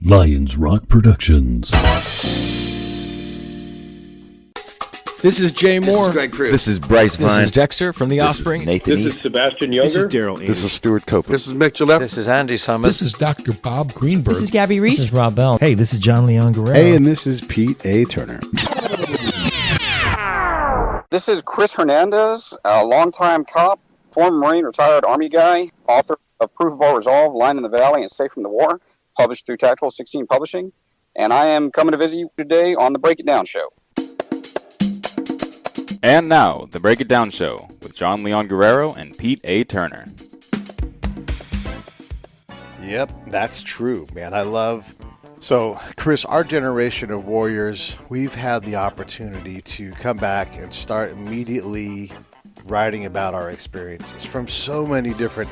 Lions Rock Productions. This is Jay Moore. This is Greg Cruz. This is Bryce Vine. This is Dexter from The Offspring. This is Nathan This East. is Sebastian Younger. This is Daryl Ames. This is Stuart Copeland. This is Mick Gillette. This is Andy Summers. This is Dr. Bob Greenberg. This is Gabby Reese. This is Rob Bell. Hey, this is John Leon Guerrero. Hey, and this is Pete A. Turner. This is Chris Hernandez, a longtime cop, former Marine, retired Army guy, author of Proof of All Resolve, Line in the Valley, and Safe from the War, published through Tactical 16 Publishing. And I am coming to visit you today on the Break It Down Show. And now, the Break It Down Show with John Leon Guerrero and Pete A. Turner. Yep, that's true, man. I love... So, Chris, our generation of warriors, we've had the opportunity to come back and start immediately writing about our experiences from so many different,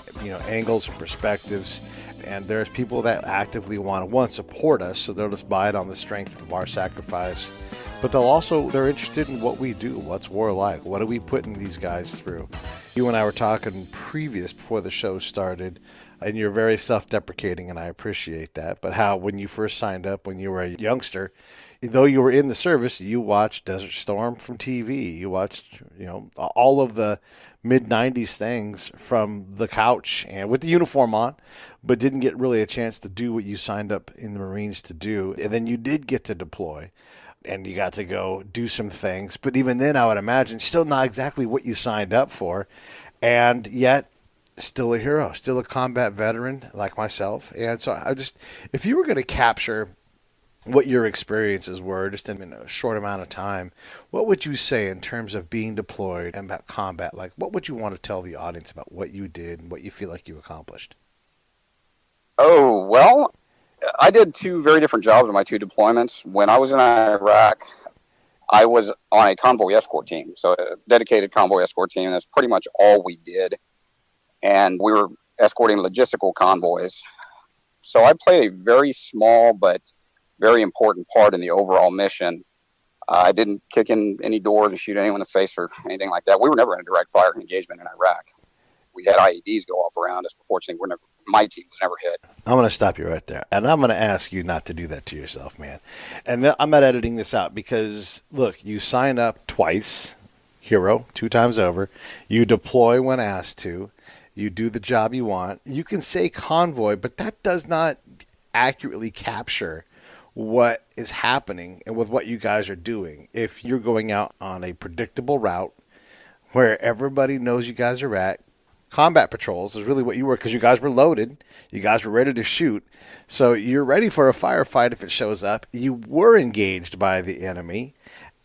angles and perspectives. And there's people that actively want to, one, support us, so they'll just buy it on the strength of our sacrifice. But they're interested in what we do. What's war like? What are we putting these guys through? You and I were talking before the show started, and you're very self-deprecating, and I appreciate that. But how, when you first signed up, when you were a youngster, though you were in the service, you watched Desert Storm from TV. You watched, all of the mid-'90s things from the couch and with the uniform on, but didn't get really a chance to do what you signed up in the Marines to do. And then you did get to deploy, and you got to go do some things. But even then, I would imagine, still not exactly what you signed up for, and yet still a hero, still a combat veteran like myself. And so if you were going to capture what your experiences were just in a short amount of time, what would you say in terms of being deployed and about combat? Like, what would you want to tell the audience about what you did and what you feel like you accomplished? Oh, well, I did two very different jobs in my two deployments. When I was in Iraq, I was on a convoy escort team, so a dedicated convoy escort team. That's pretty much all we did. And we were escorting logistical convoys. So I played a very small but very important part in the overall mission. I didn't kick in any doors and shoot anyone in the face or anything like that. We were never in a direct fire engagement in Iraq. We had IEDs go off around us, but fortunately, my team was never hit. I'm going to stop you right there. And I'm going to ask you not to do that to yourself, man. And I'm not editing this out because, look, you sign up twice, hero, 2 times over. You deploy when asked to. You do the job you want. You can say convoy, but that does not accurately capture what is happening and with what you guys are doing. If you're going out on a predictable route where everybody knows you guys are at, combat patrols is really what you were, because you guys were loaded. You guys were ready to shoot. So you're ready for a firefight if it shows up. You were engaged by the enemy.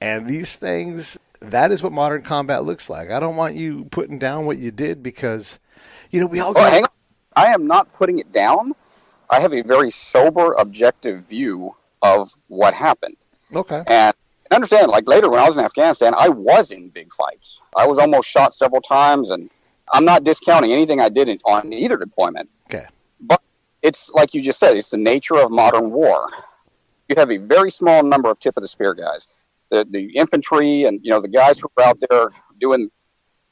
And these things, that is what modern combat looks like. I don't want you putting down what you did because, we all got... hang on. I am not putting it down. I have a very sober, objective view of what happened. Okay. And understand, like later when I was in Afghanistan, I was in big fights. I was almost shot several times, and I'm not discounting anything I did on either deployment. Okay. But it's like you just said, it's the nature of modern war. You have a very small number of tip-of-the-spear guys. The infantry and, the guys who are out there doing,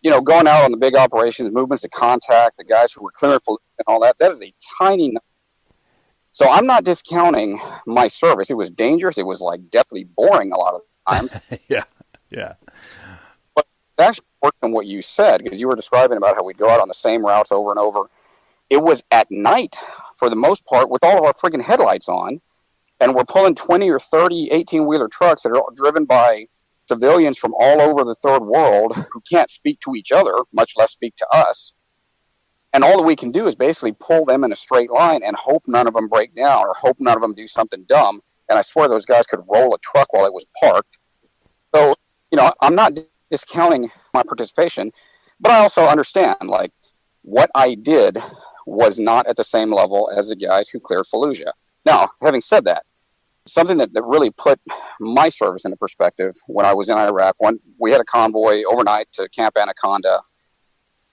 going out on the big operations, movements of contact, the guys who were clearing and all that, that is a tiny number. So I'm not discounting my service. It was dangerous. It was like deathly boring a lot of times. Yeah. But it actually worked on what you said, because you were describing about how we'd go out on the same routes over and over. It was at night, for the most part, with all of our friggin' headlights on, and we're pulling 20 or 30 18-wheeler trucks that are driven by civilians from all over the third world who can't speak to each other, much less speak to us. And all that we can do is basically pull them in a straight line and hope none of them break down or hope none of them do something dumb. And I swear those guys could roll a truck while it was parked. So, I'm not discounting my participation, but I also understand, like, what I did was not at the same level as the guys who cleared Fallujah. Now, having said that, something that really put my service into perspective when I was in Iraq, we had a convoy overnight to Camp Anaconda,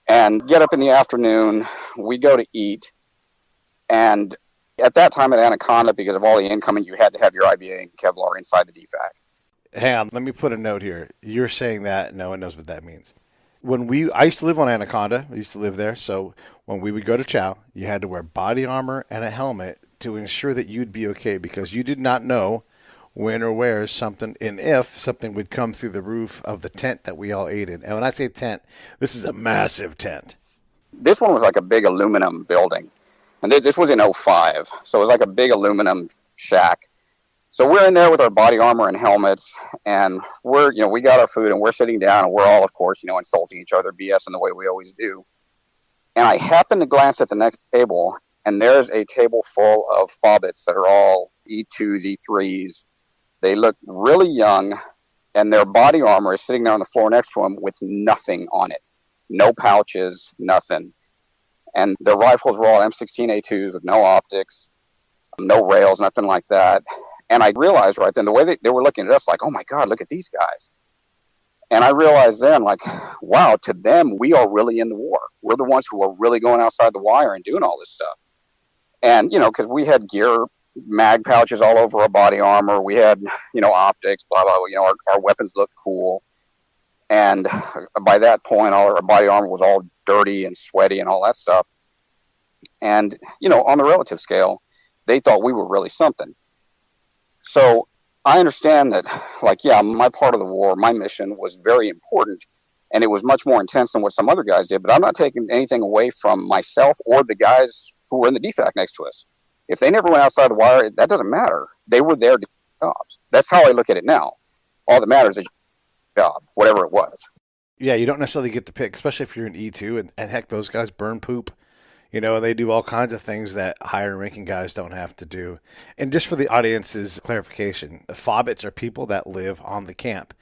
and get up in the afternoon, we go to eat, and at that time at Anaconda, because of all the incoming, you had to have your IBA and Kevlar inside the DFAC. Hang on, let me put a note here. You're saying that, no one knows what that means. I used to live on Anaconda. I used to live there. So when we would go to chow, you had to wear body armor and a helmet to ensure that you'd be okay because you did not know when or where something, and if something would come through the roof of the tent that we all ate in. And when I say tent, this is a massive tent. This one was like a big aluminum building. And this was in '05. So it was like a big aluminum shack. So we're in there with our body armor and helmets, and we got our food, and we're sitting down, and we're all, of course, insulting each other, BSing the way we always do. And I happen to glance at the next table, and there's a table full of fobbits that are all E2s, E3s. They look really young, and their body armor is sitting there on the floor next to them with nothing on it. No pouches, nothing. And their rifles were all M16A2s with no optics, no rails, nothing like that. And I realized right then, the way they were looking at us like, oh my God, look at these guys. And I realized then, like, wow, to them, we are really in the war. We're the ones who are really going outside the wire and doing all this stuff. And, because we had gear, mag pouches all over our body armor. We had, optics, blah, blah, blah. Our weapons looked cool. And by that point, all our body armor was all dirty and sweaty and all that stuff. And, on the relative scale, they thought we were really something. So I understand that, my part of the war, my mission was very important, and it was much more intense than what some other guys did. But I'm not taking anything away from myself or the guys who were in the DFAC next to us. If they never went outside the wire, that doesn't matter. They were there to do jobs. That's how I look at it now. All that matters is your job, whatever it was. Yeah, you don't necessarily get to pick, especially if you're an E2, and heck, those guys burn poop. They do all kinds of things that higher ranking guys don't have to do. And just for the audience's clarification, the fobbits are people that live on the camp.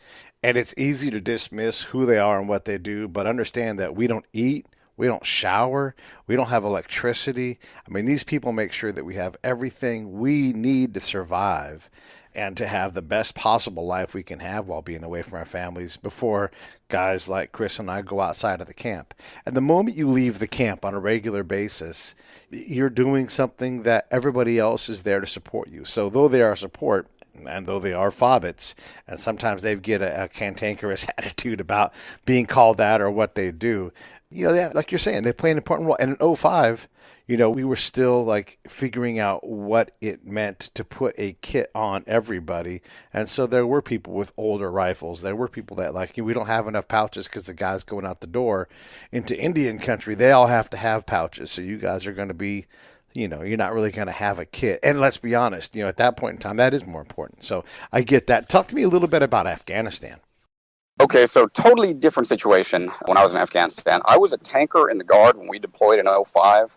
And it's easy to dismiss who they are and what they do, but understand that we don't eat, we don't shower, we don't have electricity. I mean, these people make sure that we have everything we need to survive and to have the best possible life we can have while being away from our families before guys like Chris and I go outside of the camp. And the moment you leave the camp on a regular basis, you're doing something that everybody else is there to support you. So though they are support, and though they are fobbits, and sometimes they get a cantankerous attitude about being called that or what they do, like you're saying, they play an important role. And in '05, we were still like figuring out what it meant to put a kit on everybody. And so there were people with older rifles. There were people that we don't have enough pouches because the guys going out the door into Indian country, they all have to have pouches. So you guys are going to be, you're not really going to have a kit. And let's be honest, at that point in time, that is more important. So I get that. Talk to me a little bit about Afghanistan. Okay, so totally different situation when I was in Afghanistan. I was a tanker in the Guard when we deployed in '05.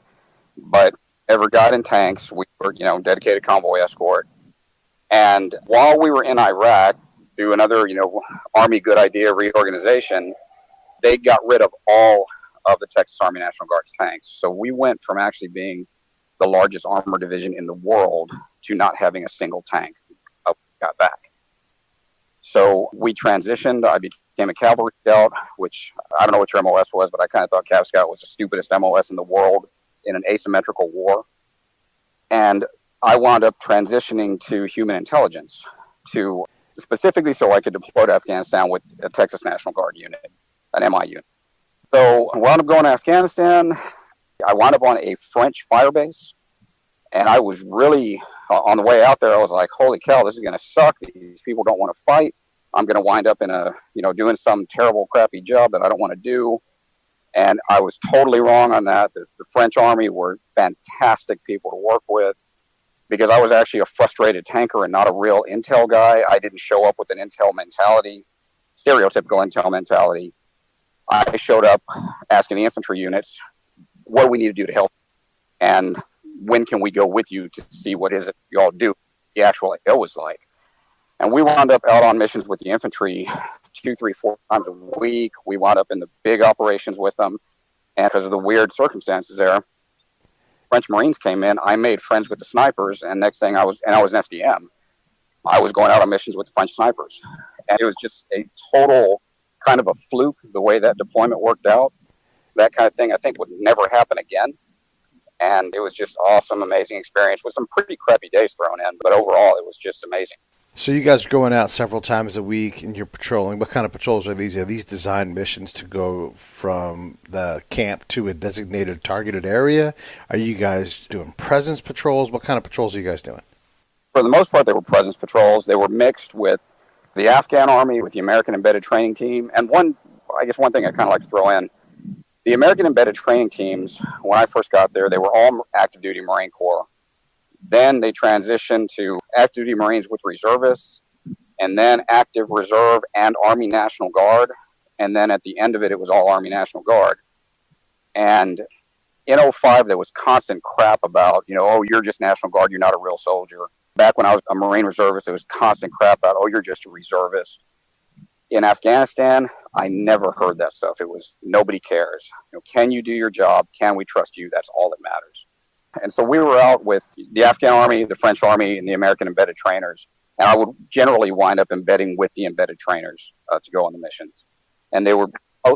But ever got in tanks, we were, dedicated convoy escort. And while we were in Iraq, through another, Army good idea reorganization, they got rid of all of the Texas Army National Guard's tanks. So we went from actually being the largest armor division in the world to not having a single tank. We got back. So we transitioned. I became a cavalry scout, which I don't know what your MOS was, but I kind of thought Cav Scout was the stupidest MOS in the world in an asymmetrical war. And I wound up transitioning to human intelligence, to specifically so I could deploy to Afghanistan with a Texas National Guard unit, an MI unit. So I wound up going to Afghanistan. I wound up on a French firebase. And I was really, on the way out there, I was like, holy cow, this is going to suck. These people don't want to fight. I'm going to wind up in doing some terrible, crappy job that I don't want to do. And I was totally wrong on that. The French Army were fantastic people to work with because I was actually a frustrated tanker and not a real intel guy. I didn't show up with an intel mentality, stereotypical intel mentality. I showed up asking the infantry units, what do we need to do to help? And when can we go with you to see what is it you all do, the actual AO was like? And we wound up out on missions with the infantry 2, 3, 4 times a week. We wound up in the big operations with them. And because of the weird circumstances there, French Marines came in. I made friends with the snipers. And next thing I was an SDM. I was going out on missions with the French snipers. And it was just a total kind of a fluke, the way that deployment worked out. That kind of thing I think would never happen again. And it was just awesome, amazing experience with some pretty crappy days thrown in. But overall, it was just amazing. So you guys are going out several times a week and you're patrolling. What kind of patrols are these? Are these designed missions to go from the camp to a designated targeted area? Are you guys doing presence patrols? What kind of patrols are you guys doing? For the most part, they were presence patrols. They were mixed with the Afghan Army, with the American Embedded Training Team. And one thing I kind of like to throw in, the American Embedded Training Teams, when I first got there, they were all active duty Marine Corps. Then they transitioned to active duty Marines with reservists, and then active reserve and Army National Guard. And then at the end of it, it was all Army National Guard. And in '05, there was constant crap about, oh, you're just National Guard, you're not a real soldier. Back when I was a Marine reservist, there was constant crap about, oh, you're just a reservist. In Afghanistan, I never heard that stuff. It was, nobody cares. Can you do your job? Can we trust you? That's all that matters. And so we were out with the Afghan Army, the French Army, and the American embedded trainers. And I would generally wind up embedding with the embedded trainers to go on the missions. And they were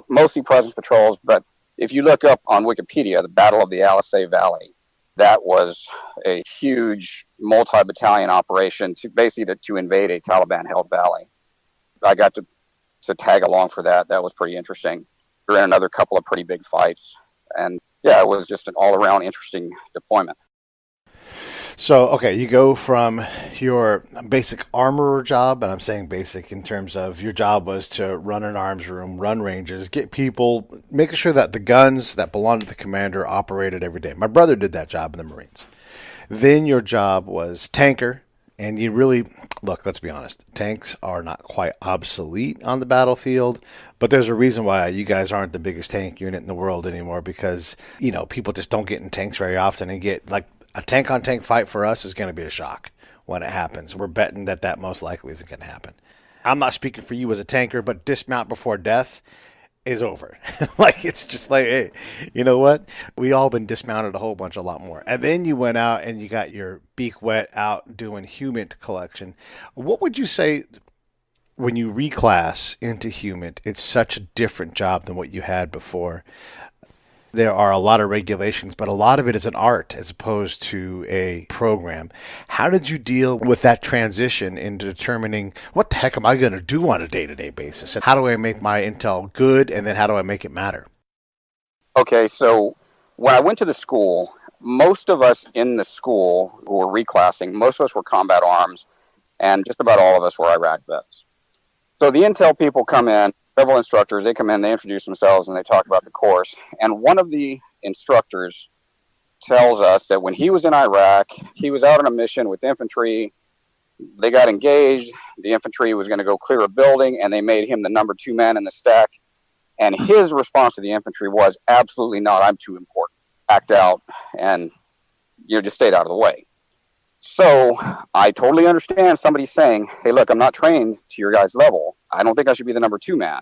mostly presence patrols. But if you look up on Wikipedia, the Battle of the Alisay Valley, that was a huge multi-battalion operation to invade a Taliban-held valley. I got to tag along for that. That was pretty interesting. We were in another couple of pretty big fights. And yeah, it was just an all-around interesting deployment. So, okay, you go from your basic armorer job, and I'm saying basic in terms of your job was to run an arms room, run ranges, get people, making sure that the guns that belong to the commander operated every day. My brother did that job in the Marines. Then your job was tanker, and you really, look, let's be honest, tanks are not quite obsolete on the battlefield, but there's a reason why you guys aren't the biggest tank unit in the world anymore because, people just don't get in tanks very often and get, like, a tank-on-tank fight for us is going to be a shock when it happens. We're betting that most likely isn't going to happen. I'm not speaking for you as a tanker, but dismount before death is over. It's just like, hey, you know what? We all been dismounted a lot more. And then you went out and you got your beak wet out doing human collection. What would you say when you reclass into human, it's such a different job than what you had before? There are a lot of regulations, but a lot of it is an art as opposed to a program. How did you deal with that transition in determining what the heck am I going to do on a day-to-day basis? And how do I make my intel good, and then how do I make it matter? Okay, so when I went to the school, most of us in the school who were reclassing, most of us were combat arms, and just about all of us were Iraq vets. So the intel people come in, several instructors, they come in, they introduce themselves, and they talk about the course. And one of the instructors tells us that when he was in Iraq, he was out on a mission with infantry. They got engaged. The infantry was going to go clear a building, and they made him the number 2 man in the stack. And his response to the infantry was, absolutely not, I'm too important. Act out and just stayed out of the way. So I totally understand somebody saying, hey, look, I'm not trained to your guys' level. I don't think I should be the number 2 man.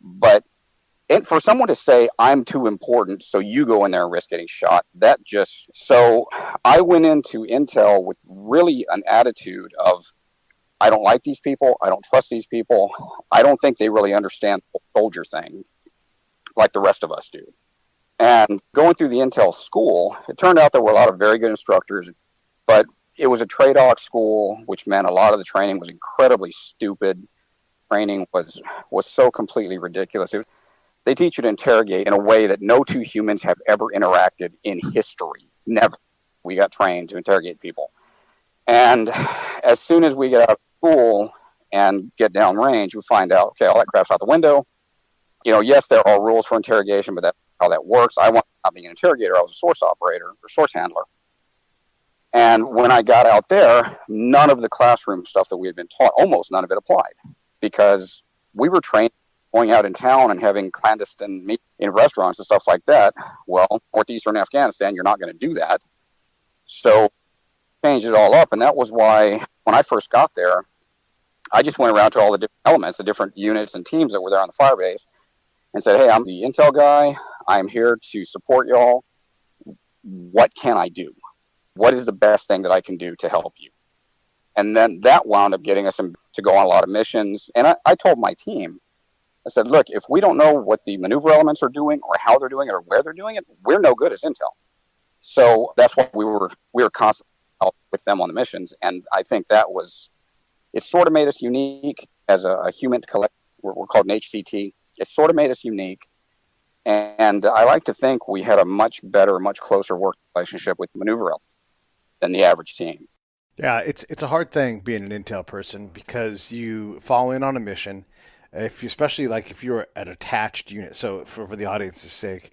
But for someone to say, I'm too important, so you go in there and risk getting shot, so I went into Intel with really an attitude of, I don't like these people. I don't trust these people. I don't think they really understand the soldier thing like the rest of us do. And going through the Intel school, it turned out there were a lot of very good instructors, but it was a trade-off school, which meant a lot of the training was incredibly stupid. Training was so completely ridiculous. They teach you to interrogate in a way that no 2 humans have ever interacted in history. Never. We got trained to interrogate people. And as soon as we get out of school and get downrange, we find out, okay, all that crap's out the window. Yes, there are rules for interrogation, but that's how that works. I wasn't being an interrogator. I was a source operator or source handler. And when I got out there, none of the classroom stuff that we had been taught, almost none of it applied, because we were trained going out in town and having clandestine meetings in restaurants and stuff like that. Well, northeastern Afghanistan, you're not going to do that. So changed it all up. And that was why when I first got there, I just went around to all the different elements, the different units and teams that were there on the firebase and said, hey, I'm the intel guy. I'm here to support y'all. What can I do? What is the best thing that I can do to help you? And then that wound up getting us to go on a lot of missions. And I told my team, I said, look, if we don't know what the maneuver elements are doing or how they're doing it or where they're doing it, we're no good as intel. So that's why we were constantly out with them on the missions. And I think that was it sort of made us unique as a human collective. We're called an HCT. It sort of made us unique. And I like to think we had a much better, much closer work relationship with maneuver than the average team. Yeah, it's a hard thing being an intel person because you fall in on a mission, especially like if you're an attached unit. So for the audience's sake,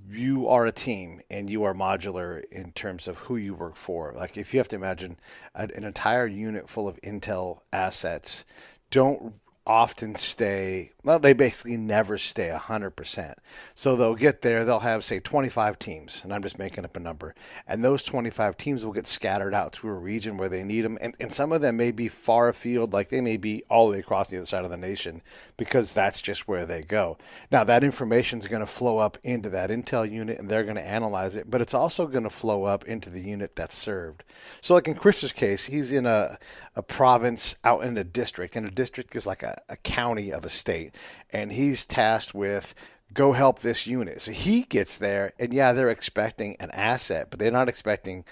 you are a team and you are modular in terms of who you work for. Like if you have to imagine an entire unit full of intel assets, don't often stay, well, they basically never stay 100%. So they'll get there, they'll have, say, 25 teams, and I'm just making up a number, and those 25 teams will get scattered out to a region where they need them, and some of them may be far afield, like they may be all the way across the other side of the nation, because that's just where they go. Now, that information is going to flow up into that intel unit, and they're going to analyze it, but it's also going to flow up into the unit that's served. So like in Chris's case, he's in a province out in a district, and a district is like a county of a state, and he's tasked with go help this unit. So he gets there, and yeah, they're expecting an asset, but they're not expecting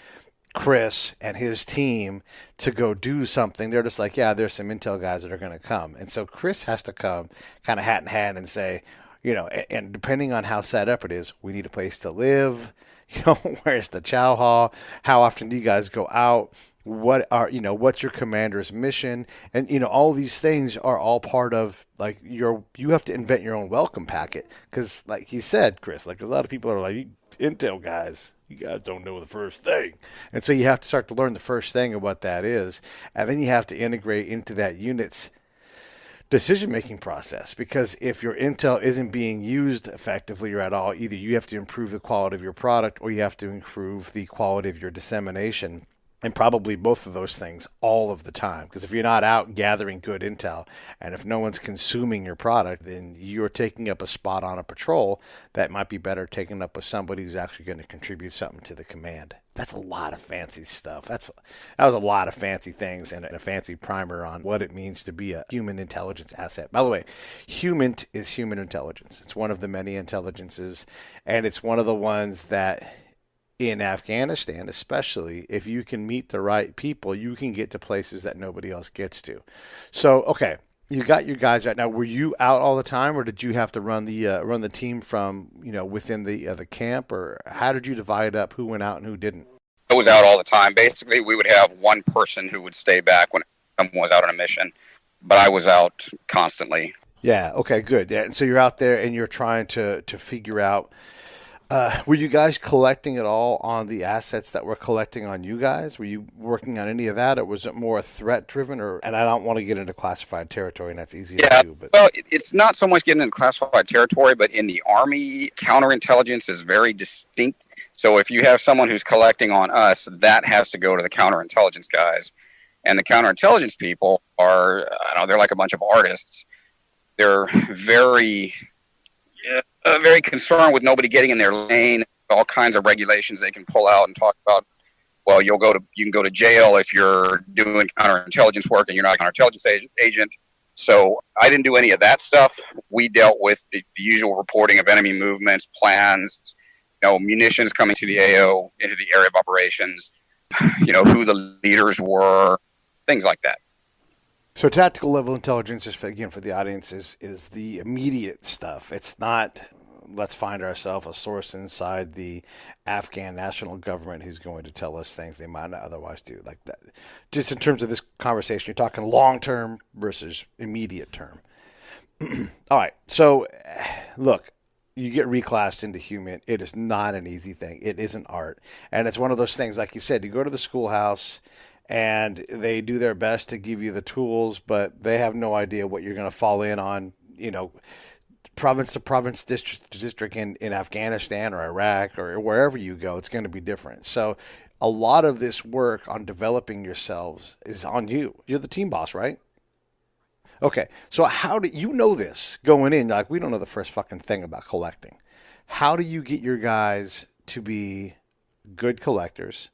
Chris and his team to go do something. They're just like, yeah, there's some intel guys that are going to come. And so Chris has to come kind of hat in hand and say, and depending on how set up it is, we need a place to live. Where's the chow hall? How often do you guys go out? What's your commander's mission? And, all these things are all part of, like, you have to invent your own welcome packet. Because, like he said, Chris, like, a lot of people are like, intel guys, you guys don't know the first thing. And so you have to start to learn the first thing of what that is. And then you have to integrate into that unit's decision-making process, because if your intel isn't being used effectively or at all, either you have to improve the quality of your product or you have to improve the quality of your dissemination, and probably both of those things all of the time. Because if you're not out gathering good intel, and if no one's consuming your product, then you're taking up a spot on a patrol that might be better taken up with somebody who's actually going to contribute something to the command. That's a lot of fancy stuff. That was a lot of fancy things and a fancy primer on what it means to be a human intelligence asset. By the way, human is human intelligence. It's one of the many intelligences, and it's one of the ones that in Afghanistan, especially, if you can meet the right people, you can get to places that nobody else gets to. So, okay, you got your guys out. Now, were you out all the time, or did you have to run the team from within the camp, or how did you divide up who went out and who didn't? I was out all the time. Basically, we would have one person who would stay back when someone was out on a mission, but I was out constantly. Yeah. Okay. Good. Yeah. And so you're out there and you're trying to figure out. Were you guys collecting at all on the assets that were collecting on you guys? Were you working on any of that, or was it more threat driven? And I don't want to get into classified territory, and that's easy to do. But well, it's not so much getting into classified territory, but in the Army, counterintelligence is very distinct. So if you have someone who's collecting on us, that has to go to the counterintelligence guys, and the counterintelligence people are, they're like a bunch of artists. They're very concerned with nobody getting in their lane. All kinds of regulations they can pull out and talk about. Well, you can go to jail if you're doing counterintelligence work and you're not a counterintelligence agent. So I didn't do any of that stuff. We dealt with the usual reporting of enemy movements, plans, munitions coming to the AO, into the area of operations, who the leaders were, things like that. So tactical level intelligence, is, again, for the audience, is the immediate stuff. It's not, let's find ourselves a source inside the Afghan national government who's going to tell us things they might not otherwise do. Like that. Just in terms of this conversation, you're talking long-term versus immediate term. All right. So, look, you get reclassed into human. It is not an easy thing. It is an art. And it's one of those things, like you said, you go to the schoolhouse, and they do their best to give you the tools, but they have no idea what you're going to fall in on, province to province, district to district in Afghanistan or Iraq or wherever you go. It's going to be different. So a lot of this work on developing yourselves is on you. You're the team boss, right? Okay, so how do you know this going in? Like, we don't know the first fucking thing about collecting. How do you get your guys to be good collectors?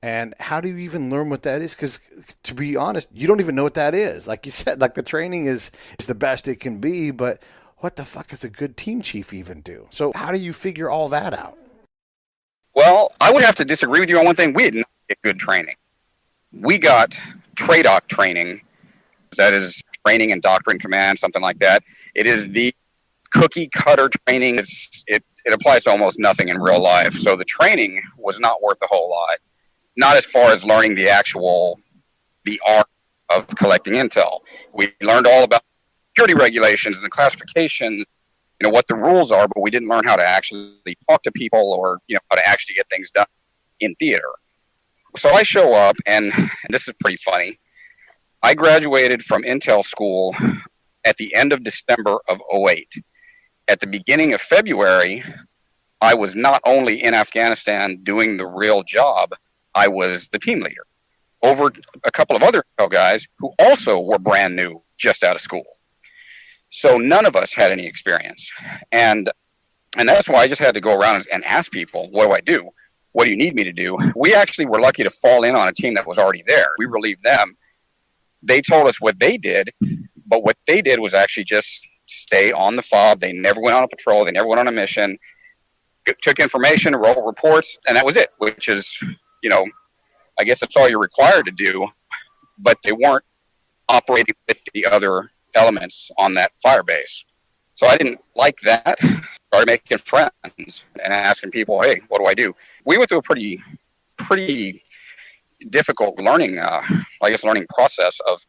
And how do you even learn what that is? Because, to be honest, you don't even know what that is. Like you said, like the training is the best it can be, but what the fuck does a good team chief even do? So how do you figure all that out? Well, I would have to disagree with you on one thing. We did not get good training. We got TRADOC training That is training and doctrine command, something like that. It is the cookie cutter training. It applies to almost nothing in real life. So the training was not worth a whole lot. Not as far as learning the art of collecting intel. We learned all about security regulations and the classifications, what the rules are, but we didn't learn how to actually talk to people or, how to actually get things done in theater. So I show up, and this is pretty funny. I graduated from Intel school at the end of December of 2008. At the beginning of February, I was not only in Afghanistan doing the real job, I was the team leader over a couple of other guys who also were brand new, just out of school. So none of us had any experience. And that's why I just had to go around and ask people, what do I do? What do you need me to do? We actually were lucky to fall in on a team that was already there. We relieved them. They told us what they did, but what they did was actually just stay on the fob. They never went on a patrol. They never went on a mission. Took information, wrote reports, and that was it, which is, I guess that's all you're required to do, but they weren't operating with the other elements on that fire base. So I didn't like that. Started making friends and asking people, hey, what do I do? We went through a pretty difficult learning process of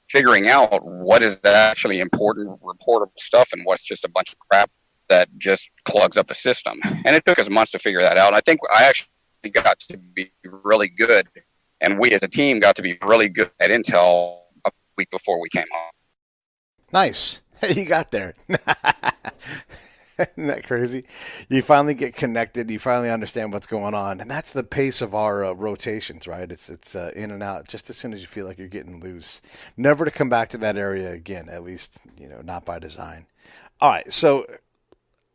figuring out what is the actually important reportable stuff and what's just a bunch of crap that just clogs up the system. And it took us months to figure that out. I think I actually got to be really good, and we as a team got to be really good at intel a week before we came home. Nice. You got there. Isn't that crazy? You finally get connected. You finally understand what's going on. And that's the pace of our rotations, right? It's in and out just as soon as you feel like you're getting loose. Never to come back to that area again, at least, not by design. All right. So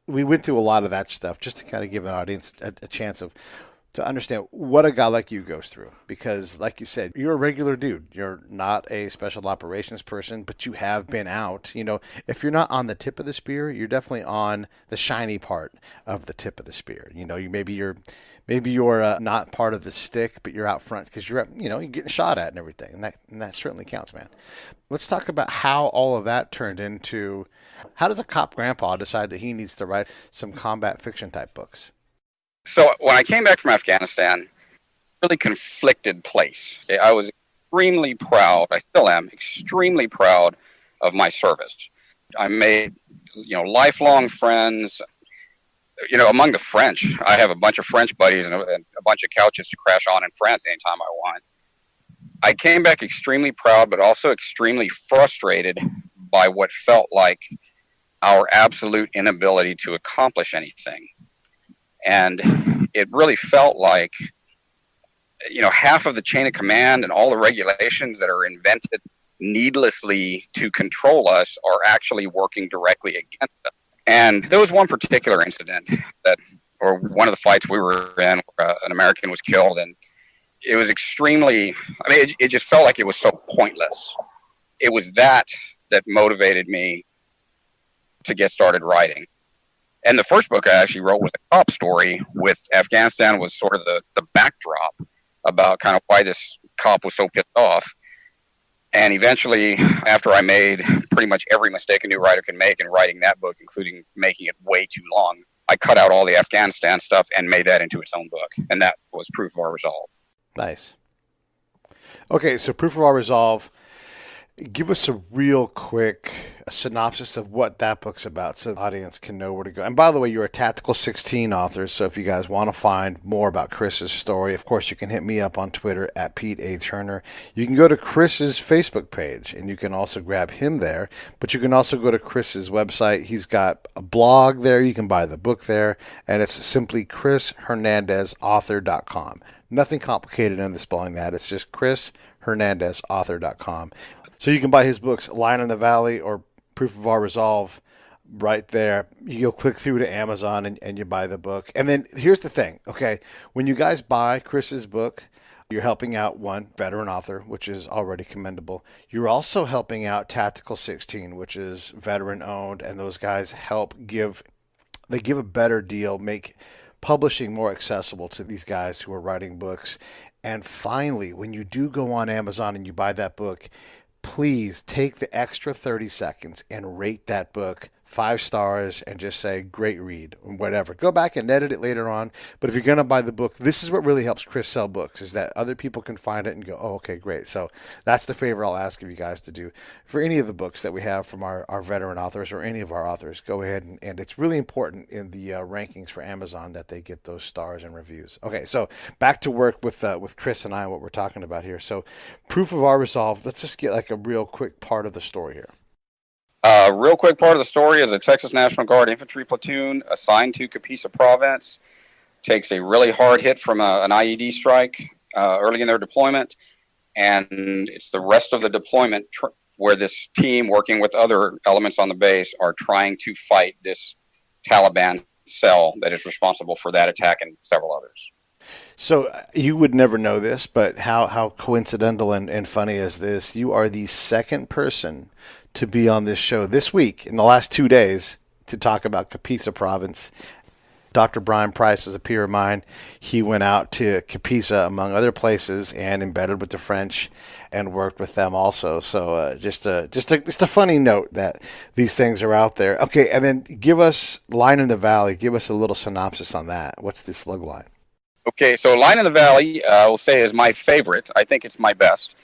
we went through a lot of that stuff just to kind of give an audience a chance to understand what a guy like you goes through. Because like you said, you're a regular dude. You're not a special operations person, but you have been out. If you're not on the tip of the spear, you're definitely on the shiny part of the tip of the spear. Maybe you're not part of the stick, but you're out front because you're getting shot at and everything. And that certainly counts, man. Let's talk about how all of that turned into, how does a cop grandpa decide that he needs to write some combat fiction type books? So when I came back from Afghanistan, really conflicted place. I was extremely proud. I still am extremely proud of my service. I made, lifelong friends. Among the French, I have a bunch of French buddies and a bunch of couches to crash on in France anytime I want. I came back extremely proud, but also extremely frustrated by what felt like our absolute inability to accomplish anything. And it really felt like, half of the chain of command and all the regulations that are invented needlessly to control us are actually working directly against us. And there was one particular incident or one of the fights we were in where an American was killed. And it was it just felt like it was so pointless. It was that motivated me to get started writing. And the first book I actually wrote was a cop story with Afghanistan was sort of the backdrop about kind of why this cop was so pissed off. And eventually, after I made pretty much every mistake a new writer can make in writing that book, including making it way too long, I cut out all the Afghanistan stuff and made that into its own book. And that was Proof of Our Resolve. Nice. Okay, so Proof of Our Resolve. Give us a real quick synopsis of what that book's about so the audience can know where to go. And by the way, you're a Tactical 16 author, so if you guys want to find more about Chris's story, of course, you can hit me up on Twitter at Pete A. Turner. You can go to Chris's Facebook page, and you can also grab him there. But you can also go to Chris's website. He's got a blog there. You can buy the book there, and it's simply ChrisHernandezAuthor.com. Nothing complicated in the spelling that. It's just ChrisHernandezAuthor.com. So you can buy his books, Lion in the Valley or Proof of Our Resolve, right there. You'll click through to Amazon and you buy the book. And then here's the thing, okay? When you guys buy Chris's book, you're helping out one veteran author, which is already commendable. You're also helping out Tactical 16, which is veteran owned, and those guys give a better deal, make publishing more accessible to these guys who are writing books. And finally, when you do go on Amazon and you buy that book, please take the extra 30 seconds and rate that book 5 stars and just say, great read, whatever. Go back and edit it later on. But if you're going to buy the book, this is what really helps Chris sell books, is that other people can find it and go, oh, okay, great. So that's the favor I'll ask of you guys to do for any of the books that we have from our veteran authors or any of our authors. Go ahead and it's really important in the rankings for Amazon that they get those stars and reviews. Okay, so back to work with Chris and I and what we're talking about here. So proof of our resolve, let's just get like a real quick part of the story here. Real quick part of the story is a Texas National Guard infantry platoon assigned to Capisa province takes a really hard hit from an IED strike early in their deployment, and it's the rest of the deployment where this team, working with other elements on the base, are trying to fight this Taliban cell that is responsible for that attack and several others. So you would never know this, but how coincidental and funny is this? You are the second person to be on this show this week in the last 2 days to talk about Capisa province. Dr. Brian Price is a peer of mine. He went out to Capisa, among other places, and embedded with the French and worked with them also. So just a funny note that these things are out there. Okay, and then give us Line in the Valley. Give us a little synopsis on that. What's the slug line? Okay, so Line in the Valley, I will say, is my favorite. I think it's my best.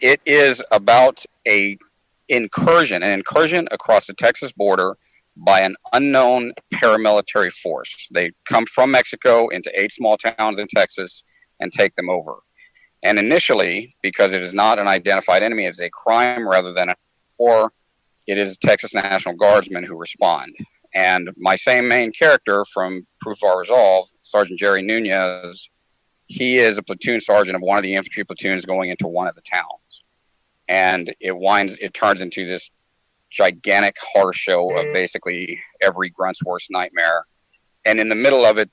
It is about an incursion across the Texas border by an unknown paramilitary force. They come from Mexico into 8 small towns in Texas and take them over. And initially, because it is not an identified enemy, it's a crime rather than a war, it is Texas National Guardsmen who respond. And my same main character from Proof of Our Resolve, Sergeant Jerry Nunez, he is a platoon sergeant of one of the infantry platoons going into one of the towns. And it turns into this gigantic horror show of basically every grunt's worst nightmare. And in the middle of it,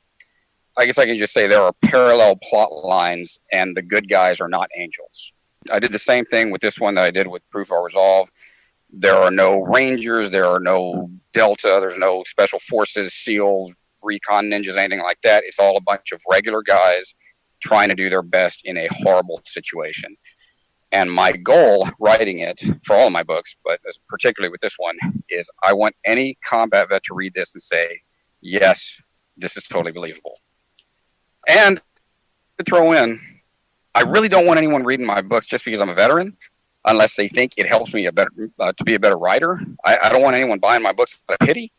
I guess I can just say there are parallel plot lines, and the good guys are not angels. I did the same thing with this one that I did with Proof of Our Resolve. There are no Rangers, there are no Delta, there's no Special Forces, SEALs, Recon Ninjas, anything like that. It's all a bunch of regular guys trying to do their best in a horrible situation. And my goal writing it for all of my books, but particularly with this one, is I want any combat vet to read this and say, yes, this is totally believable. And to throw in, I really don't want anyone reading my books just because I'm a veteran, unless they think it helps me to be a better writer. I don't want anyone buying my books out of pity.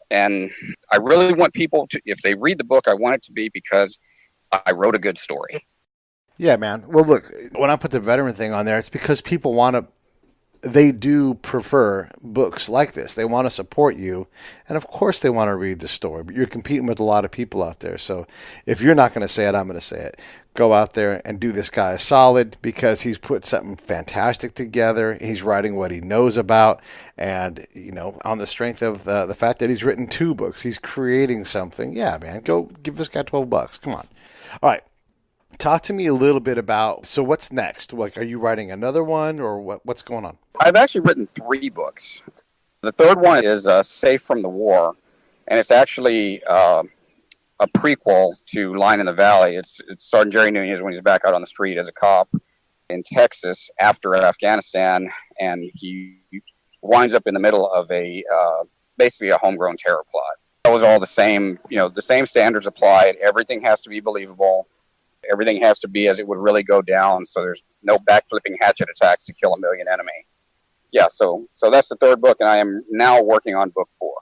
And I really want people to, if they read the book, I want it to be because I wrote a good story. Yeah, man. Well, look, when I put the veteran thing on there, it's because people they do prefer books like this. They want to support you. And of course they want to read the story, but you're competing with a lot of people out there. So if you're not going to say it, I'm going to say it. Go out there and do this guy a solid, because he's put something fantastic together. He's writing what he knows about. And, on the strength of the fact that he's written 2 books, he's creating something. Yeah, man, go give this guy $12. Come on. All right. Talk to me a little bit about, so what's next? Like, are you writing another one, or what's going on? I've actually written 3 books. The third one is Safe from the War, and it's actually a prequel to Line in the Valley. It's Sergeant Jerry Nunez when he's back out on the street as a cop in Texas after Afghanistan, and he winds up in the middle of basically a homegrown terror plot. That was all the same, the same standards applied. Everything has to be believable. Everything has to be as it would really go down, so there's no backflipping hatchet attacks to kill a million enemy. Yeah, so that's the third book, and I am now working on book 4.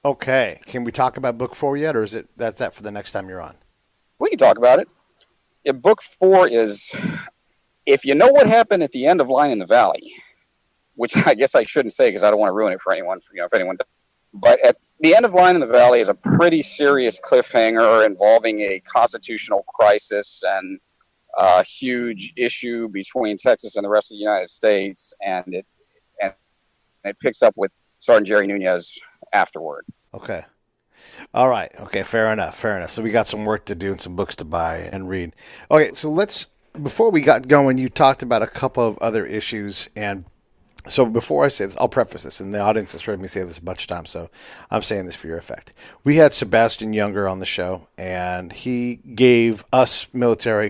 Okay. Can we talk about book 4 yet, or is that's that for the next time you're on? We can talk about it. Book 4 is, if you know what happened at the end of Line in the Valley, which I guess I shouldn't say because I don't want to ruin it for anyone, if anyone does. But at the end of Line in the Valley is a pretty serious cliffhanger involving a constitutional crisis and a huge issue between Texas and the rest of the United States, and it picks up with Sergeant Jerry Nunez afterward. Okay. All right. Okay, fair enough. So we got some work to do and some books to buy and read. Okay, so before we got going, you talked about a couple of other issues, and So before I say this, I'll preface this, and the audience has heard me say this a bunch of times, so I'm saying this for your effect. We had Sebastian Younger on the show, and he gave us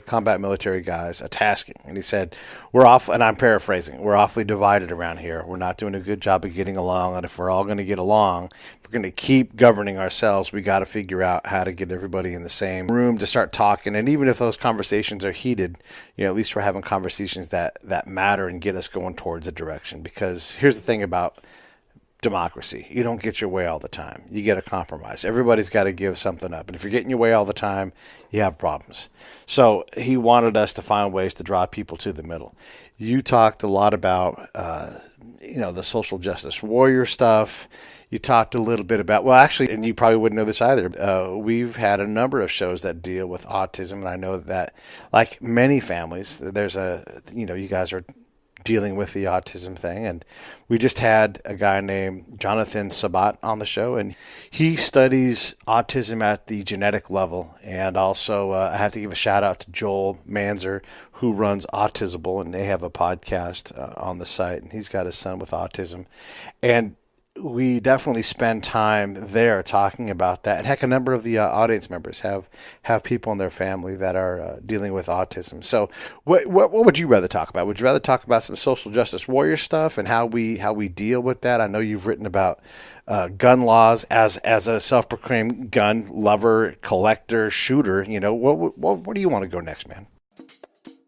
combat military guys a tasking. And he said, we're off, and I'm paraphrasing, we're awfully divided around here. We're not doing a good job of getting along, and if we're all going to get along, if we're going to keep governing ourselves, we got to figure out how to get everybody in the same room to start talking. And even if those conversations are heated, at least we're having conversations that matter and get us going towards a direction. Because here's the thing about democracy. You don't get your way all the time. You get a compromise. Everybody's got to give something up. And if you're getting your way all the time, you have problems. So he wanted us to find ways to draw people to the middle. You talked a lot about, the social justice warrior stuff. You talked a little bit about, well, actually, and you probably wouldn't know this either, we've had a number of shows that deal with autism. And I know that, like many families, there's you guys are dealing with the autism thing. And we just had a guy named Jonathan Sabat on the show, and he studies autism at the genetic level. And also, I have to give a shout out to Joel Manzer, who runs Autisable, and they have a podcast on the site, and he's got a son with autism. And we definitely spend time there talking about that. And heck, a number of the audience members have people in their family that are dealing with autism. So what would you rather talk about? Would you rather talk about some social justice warrior stuff and how we deal with that? I know you've written about gun laws as a self-proclaimed gun lover, collector, shooter. Where do you want to go next, man?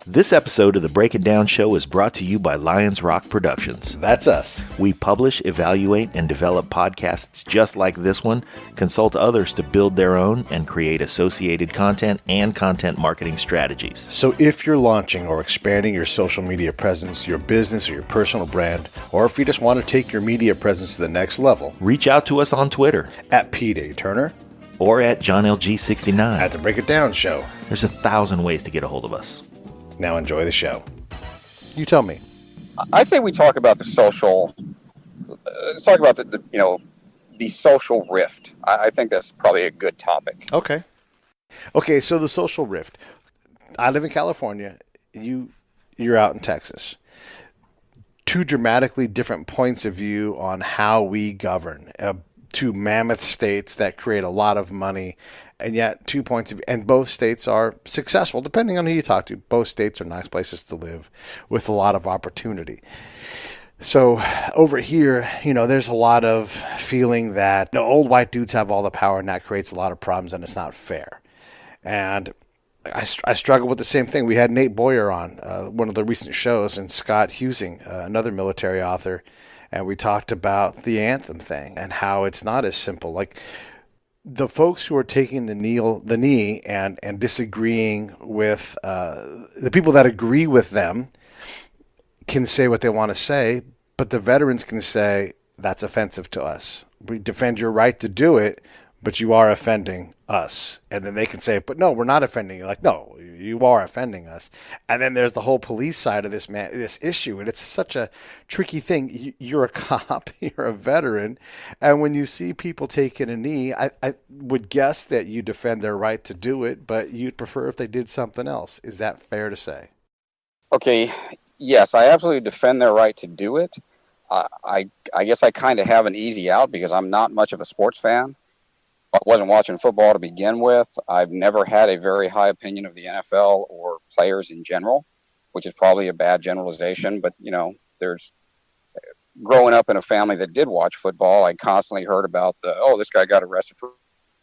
This episode of the Break It Down Show is brought to you by Lions Rock Productions. That's us. We publish, evaluate, and develop podcasts just like this one, consult others to build their own, and create associated content and content marketing strategies. So if you're launching or expanding your social media presence, your business or your personal brand, or if you just want to take your media presence to the next level, reach out to us on Twitter at Pete A. Turner or at JohnLG69 at the Break It Down Show. There's 1,000 ways to get a hold of us. Now enjoy the show. You tell me. I say we talk about the social. Let's talk about the social rift. I think that's probably a good topic. Okay. So the social rift. I live in California. You're out in Texas. Two dramatically different points of view on how we govern. Two mammoth states that create a lot of money. And yet 2 points of view, and both states are successful, depending on who you talk to. Both states are nice places to live with a lot of opportunity. So over here, there's a lot of feeling that old white dudes have all the power, and that creates a lot of problems, and it's not fair. And I struggle with the same thing. We had Nate Boyer on one of the recent shows, and Scott Husing, another military author, and we talked about the anthem thing and how it's not as simple. Like, the folks who are taking the knee and disagreeing with the people that agree with them can say what they want to say, but the veterans can say, that's offensive to us. We defend your right to do it, but you are offending us. And then they can say, but no, we're not offending you. Like, no, you are offending us. And then there's the whole police side of this issue. And it's such a tricky thing. You're a cop, you're a veteran. And when you see people taking a knee, I would guess that you defend their right to do it, but you'd prefer if they did something else. Is that fair to say? Okay. Yes, I absolutely defend their right to do it. I guess I kind of have an easy out because I'm not much of a sports fan. I wasn't watching football to begin with. I've never had a very high opinion of the NFL or players in general, which is probably a bad generalization. But, there's growing up in a family that did watch football, I constantly heard about this guy got arrested for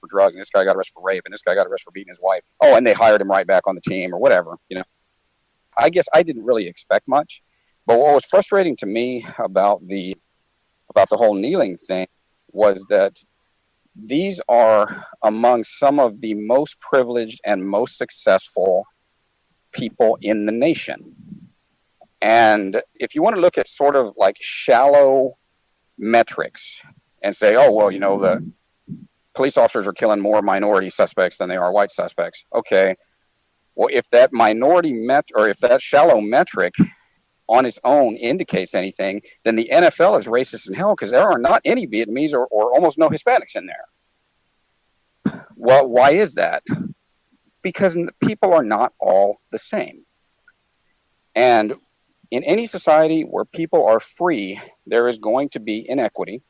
drugs, and this guy got arrested for rape, and this guy got arrested for beating his wife. Oh, and they hired him right back on the team or whatever. I guess I didn't really expect much. But what was frustrating to me about the whole kneeling thing was that these are among some of the most privileged and most successful people in the nation. And if you want to look at sort of like shallow metrics and say, the police officers are killing more minority suspects than they are white suspects. Okay. Well, if that if that shallow metric on its own indicates anything, then the NFL is racist in hell because there are not any Vietnamese or almost no Hispanics in there. Well, why is that? Because people are not all the same. And in any society where people are free, there is going to be inequity.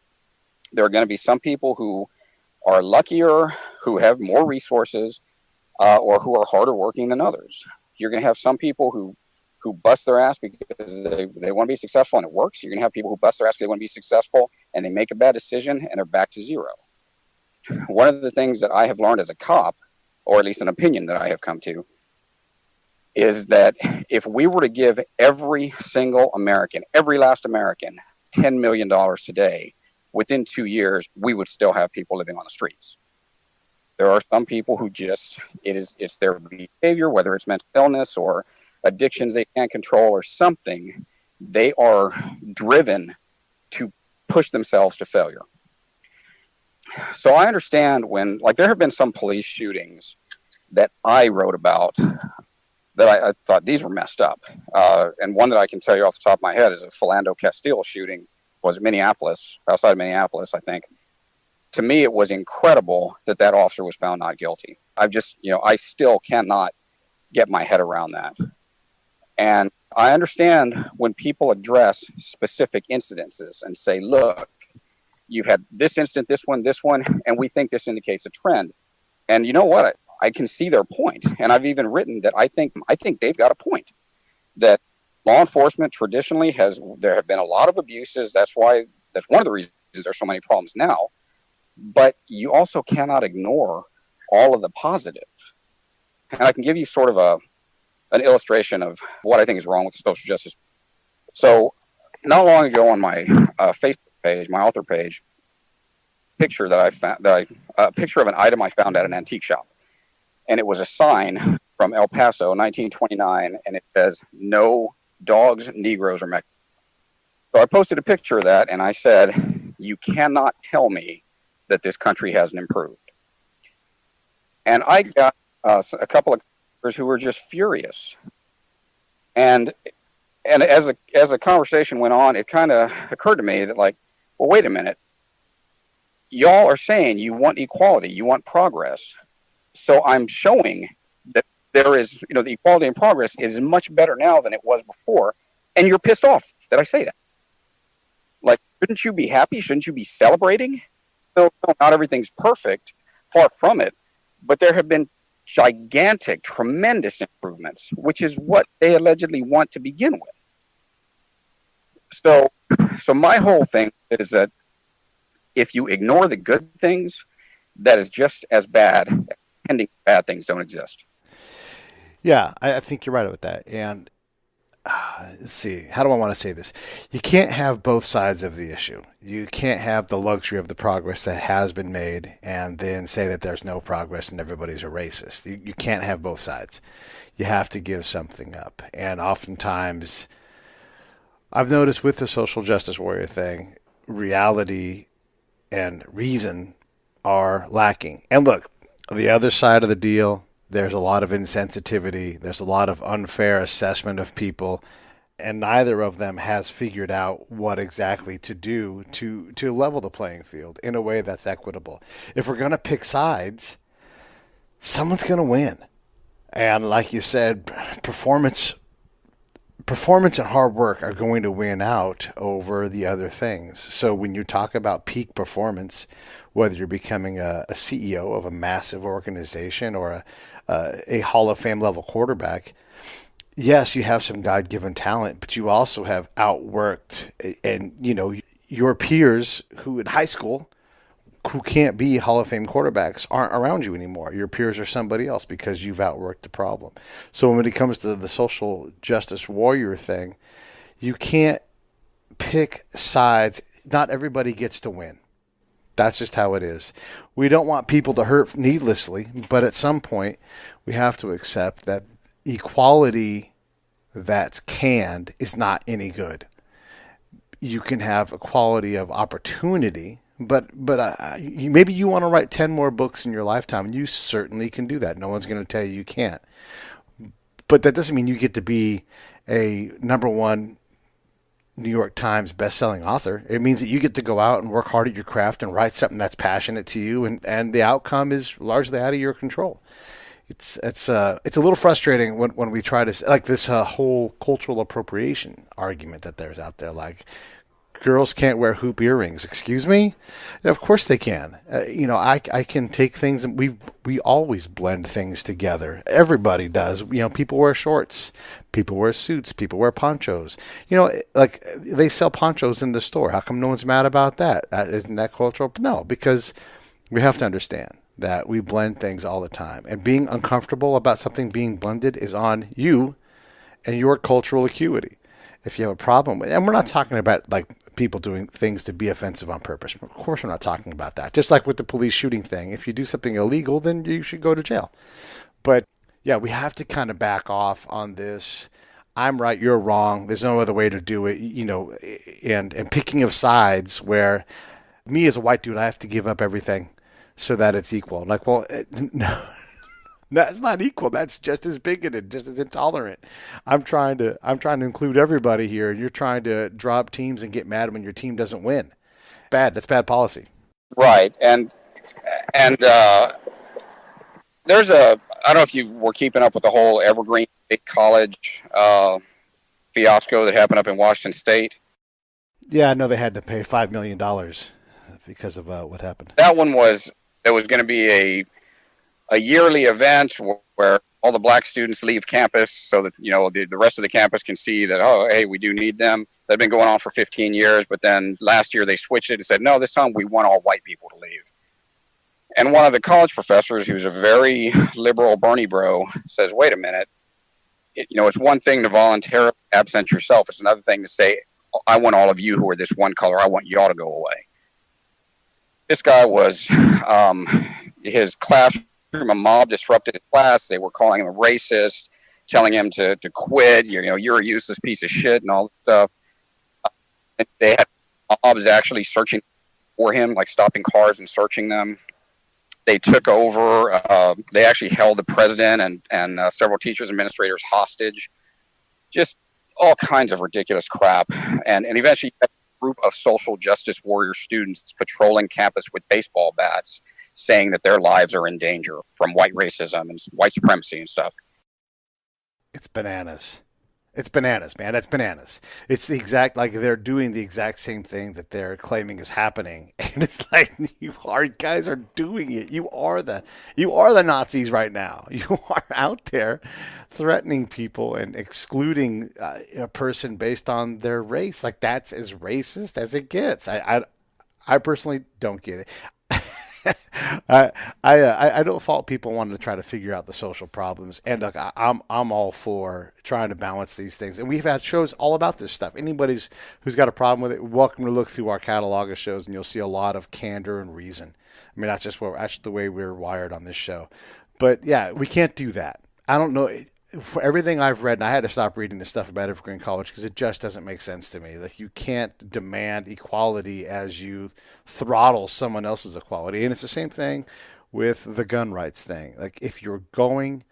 There are going to be some people who are luckier, who have more resources, or who are harder working than others. You're going to have some people who bust their ass because they want to be successful and it works. You're going to have people who bust their ass because they want to be successful and they make a bad decision and they're back to zero. One of the things that I have learned as a cop, or at least an opinion that I have come to, is that if we were to give every single American, every last American, $10 million today, within 2 years, we would still have people living on the streets. There are some people who just, it's their behavior, whether it's mental illness or addictions they can't control or something, they are driven to push themselves to failure. So I understand when, like, there have been some police shootings that I wrote about that I thought these were messed up. And one that I can tell you off the top of my head is a Philando Castile shooting. Was Minneapolis, outside of Minneapolis, I think. To me, it was incredible that officer was found not guilty. I still cannot get my head around that. And I understand when people address specific incidences and say, look, you've had this incident, this one, and we think this indicates a trend. And you know what? I can see their point. And I've even written that I think they've got a point. That law enforcement traditionally there have been a lot of abuses. That's one of the reasons there's so many problems now. But you also cannot ignore all of the positive. And I can give you sort of an illustration of what I think is wrong with the social justice. So not long ago on my Facebook page, my author page, picture that I found, a picture of an item I found at an antique shop. And it was a sign from El Paso, 1929, and it says, "No dogs, Negroes, or Mexicans." So I posted a picture of that, and I said, you cannot tell me that this country hasn't improved. And I got a couple of customers who were just furious. And as a conversation went on, it kind of occurred to me that, like, well, wait a minute. Y'all are saying you want equality, you want progress. So I'm showing that there is, the equality and progress is much better now than it was before. And you're pissed off that I say that. Like, shouldn't you be happy? Shouldn't you be celebrating? No, not everything's perfect, far from it, but there have been gigantic, tremendous improvements, which is what they allegedly want to begin with. So my whole thing is that if you ignore the good things, that is just as bad as pretending bad things don't exist. Yeah, I think you're right about that. And let's see, how do I want to say this? You can't have both sides of the issue. You can't have the luxury of the progress that has been made and then say that there's no progress and everybody's a racist. You can't have both sides. You have to give something up. And oftentimes, I've noticed with the social justice warrior thing, reality and reason are lacking. And look, the other side of the deal, there's a lot of insensitivity. There's a lot of unfair assessment of people. And neither of them has figured out what exactly to do to level the playing field in a way that's equitable. If we're going to pick sides, someone's going to win. And like you said, performance and hard work are going to win out over the other things. So when you talk about peak performance, whether you're becoming a CEO of a massive organization or a Hall of Fame level quarterback, yes, you have some God-given talent, but you also have outworked your peers who in high school who can't be Hall of Fame quarterbacks aren't around you anymore. Your peers are somebody else because you've outworked the problem. So when it comes to the social justice warrior thing, you can't pick sides. Not everybody gets to win. That's just how it is. We don't want people to hurt needlessly, but at some point we have to accept that equality that's canned is not any good. You can have equality of opportunity, but maybe you want to write 10 more books in your lifetime, and you certainly can do that. No one's going to tell you can't. But that doesn't mean you get to be a #1 New York Times best-selling author. It means that you get to go out and work hard at your craft and write something that's passionate to you, and the outcome is largely out of your control. it's a little frustrating when we try to, like, this whole cultural appropriation argument that there's out there, like, girls can't wear hoop earrings. Excuse me? Of course they can. I can take things, and we always blend things together. Everybody does. People wear shorts, people wear suits, people wear ponchos. Like, they sell ponchos in the store. How come no one's mad about that? Isn't that cultural? No, because we have to understand that we blend things all the time, and being uncomfortable about something being blended is on you and your cultural acuity. If you have a problem with, and we're not talking about like people doing things to be offensive on purpose. Of course, we're not talking about that. Just like with the police shooting thing, if you do something illegal, then you should go to jail. But yeah, we have to kind of back off on this. I'm right, you're wrong. There's no other way to do it, and picking of sides where me as a white dude, I have to give up everything so that it's equal. Like, well, no. That's not equal. That's just as bigoted, just as intolerant. I'm trying to include everybody here, and you're trying to drop teams and get mad when your team doesn't win. That's bad policy. Right, and there's I don't know if you were keeping up with the whole Evergreen State College fiasco that happened up in Washington State. Yeah, I know they had to pay $5 million because of what happened. That one was going to be a yearly event where all the black students leave campus so that, the rest of the campus can see that, oh, hey, we do need them. They've been going on for 15 years, but then last year they switched it and said, no, this time we want all white people to leave. And one of the college professors, who's a very liberal Bernie bro, says, wait a minute. It's one thing to voluntarily absent yourself. It's another thing to say, I want all of you who are this one color, I want you all to go away. This guy was, his classroom, a mob disrupted his class. They were calling him a racist, telling him to quit. You're a useless piece of shit and all that stuff. They had mobs actually searching for him, like stopping cars and searching them. They took over. They actually held the president and several teachers, administrators hostage. Just all kinds of ridiculous crap. And eventually, a group of social justice warrior students patrolling campus with baseball bats, saying that their lives are in danger from white racism and white supremacy and stuff. It's bananas. It's bananas, man. It's bananas. It's the exact, like, they're doing the exact same thing that they're claiming is happening. And it's like, you guys are doing it. You are the Nazis right now. You are out there threatening people and excluding a person based on their race. Like, that's as racist as it gets. I personally don't get it. I don't fault people wanting to try to figure out the social problems, and look, I'm all for trying to balance these things. And we've had shows all about this stuff. Anybody who's got a problem with it, welcome to look through our catalog of shows, and you'll see a lot of candor and reason. I mean, that's the way we're wired on this show. But yeah, we can't do that. I don't know. For everything I've read, and I had to stop reading the stuff about Evergreen College because it just doesn't make sense to me. Like, you can't demand equality as you throttle someone else's equality. And it's the same thing with the gun rights thing. Like, if you're going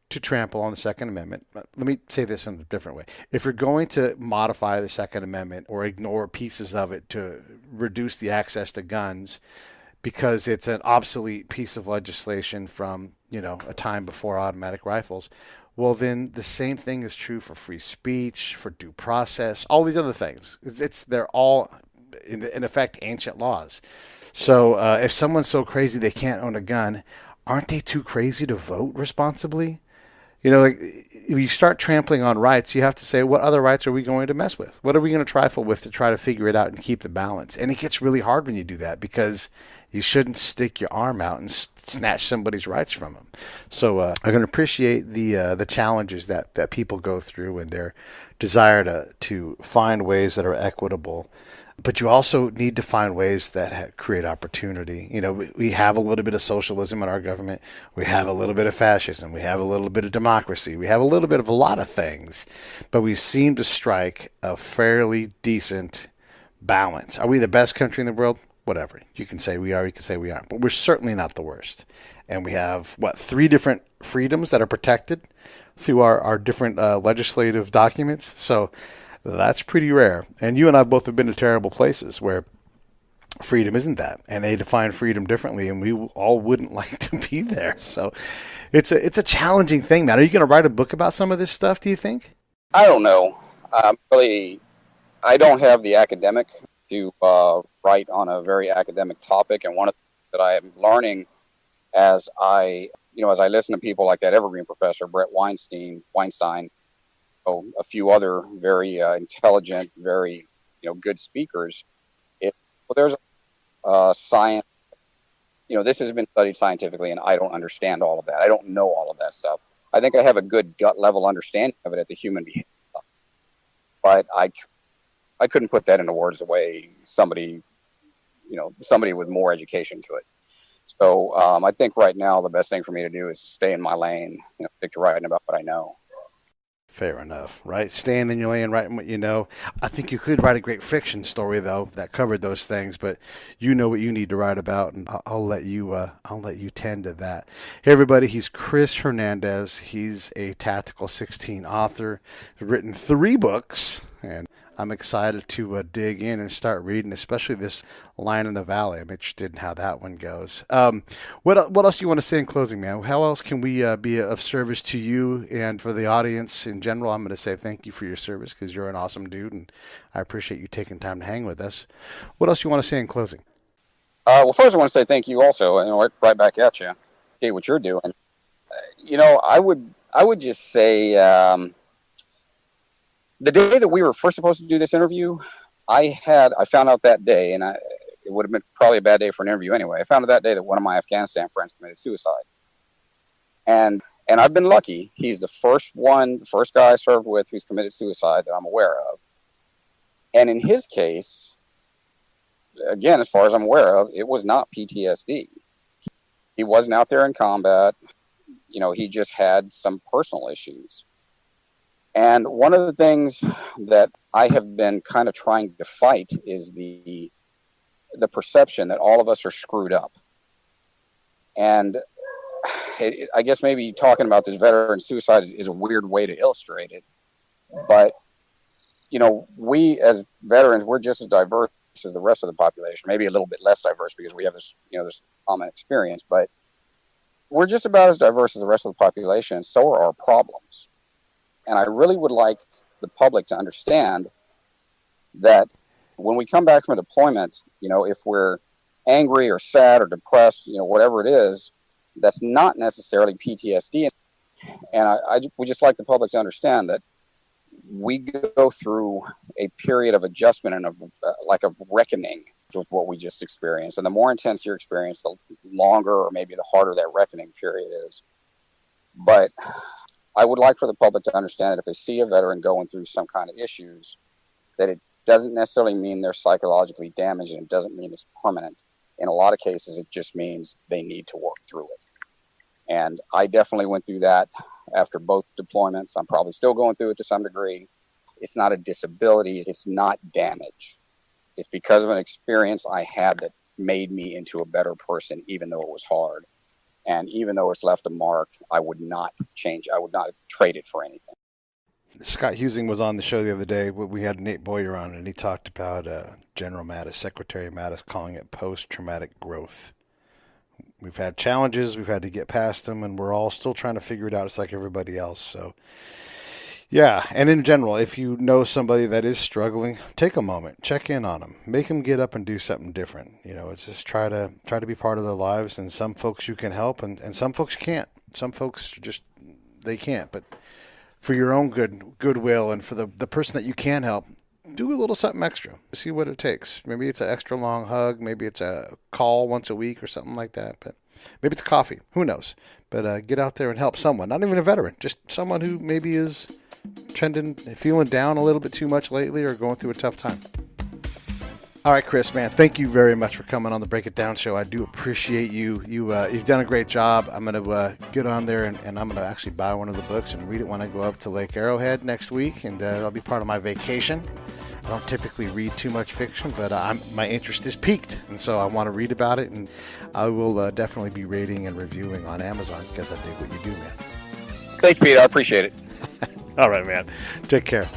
to trample on the Second Amendment, let me say this in a different way. If you're going to modify the Second Amendment or ignore pieces of it to reduce the access to guns because it's an obsolete piece of legislation from, a time before automatic rifles, well, then the same thing is true for free speech, for due process, all these other things. They're all, in effect, ancient laws. So if someone's so crazy they can't own a gun, aren't they too crazy to vote responsibly? Like, if you start trampling on rights, you have to say, what other rights are we going to mess with? What are we going to trifle with to try to figure it out and keep the balance? And it gets really hard when you do that because you shouldn't stick your arm out and snatch somebody's rights from them. So I can appreciate the challenges that people go through and their desire to find ways that are equitable. But you also need to find ways that create opportunity. We have a little bit of socialism in our government. We have a little bit of fascism. We have a little bit of democracy. We have a little bit of a lot of things. But we seem to strike a fairly decent balance. Are we the best country in the world? Whatever. You can say we are, you can say we aren't. But we're certainly not the worst. And we have, 3 different freedoms that are protected through our different legislative documents. So that's pretty rare. And you and I both have been to terrible places where freedom isn't that, and they define freedom differently, and we all wouldn't like to be there. So it's a challenging thing, man. Are you going to write a book about some of this stuff, do you think? I don't know. Really, I don't have the academic to write on a very academic topic, and one of the things that I am learning as I listen to people like that evergreen professor, Brett Weinstein, a few other very intelligent, very good speakers. There's science. This has been studied scientifically, and I don't understand all of that. I don't know all of that stuff. I think I have a good gut level understanding of it at the human behavior, but I couldn't put that into words the way somebody with more education could. So I think right now the best thing for me to do is stay in my lane, stick to writing about what I know. Fair enough, right? Staying in your lane, writing what you know. I think you could write a great fiction story though that covered those things, but you know what you need to write about, and I'll let you tend to that. Hey everybody, he's Chris Hernandez. He's a Tactical 16 author. He's written 3 books, and I'm excited to dig in and start reading, especially this Line in the Valley. I'm interested in how that one goes. What else do you want to say in closing, man? How else can we be of service to you and for the audience in general? I'm going to say thank you for your service because you're an awesome dude, and I appreciate you taking time to hang with us. What else do you want to say in closing? Well, first I want to say thank you also, and right back at you. Okay, what you're doing. I would just say. The day that we were first supposed to do this interview, I found out that day, and it would have been probably a bad day for an interview anyway. I found out that day that one of my Afghanistan friends committed suicide. And I've been lucky. He's the first guy I served with who's committed suicide that I'm aware of. And in his case, again, as far as I'm aware of, it was not PTSD. He wasn't out there in combat. He just had some personal issues. And one of the things that I have been kind of trying to fight is the perception that all of us are screwed up. And I guess maybe talking about this veteran suicide is a weird way to illustrate it. But, we as veterans, we're just as diverse as the rest of the population, maybe a little bit less diverse because we have this, this common experience. But we're just about as diverse as the rest of the population, and so are our problems. And I really would like the public to understand that when we come back from a deployment, if we're angry or sad or depressed, whatever it is, that's not necessarily PTSD. And I would just like the public to understand that we go through a period of adjustment and of reckoning with what we just experienced. And the more intense your experience, the longer or maybe the harder that reckoning period is. But I would like for the public to understand that if they see a veteran going through some kind of issues, that it doesn't necessarily mean they're psychologically damaged, and it doesn't mean it's permanent. In a lot of cases, it just means they need to work through it. And I definitely went through that after both deployments. I'm probably still going through it to some degree. It's not a disability. It's not damage. It's because of an experience I had that made me into a better person, even though it was hard. And even though it's left a mark, I would not change. I would not trade it for anything. Scott Husing was on the show the other day. We had Nate Boyer on, and he talked about General Mattis, Secretary Mattis, calling it post-traumatic growth. We've had challenges. We've had to get past them, and we're all still trying to figure it out. It's like everybody else. So, yeah. And in general, if you know somebody that is struggling, take a moment, check in on them, make them get up and do something different. It's just try to be part of their lives. And some folks you can help, and some folks you can't. Some folks they can't. But for your own goodwill and for the person that you can help, do a little something extra. See what it takes. Maybe it's an extra long hug. Maybe it's a call once a week or something like that. But maybe it's coffee. Who knows? But get out there and help someone. Not even a veteran. Just someone who maybe is feeling down a little bit too much lately or going through a tough time. All right, Chris, man, thank you very much for coming on the Break It Down show. I do appreciate you. You've done a great job. I'm going to get on there, and I'm going to actually buy one of the books and read it when I go up to Lake Arrowhead next week, and that'll be part of my vacation. I don't typically read too much fiction, but my interest is piqued, and so I want to read about it, and I will definitely be rating and reviewing on Amazon because I dig what you do, man. Thank you, Peter. I appreciate it. All right, man. Take care.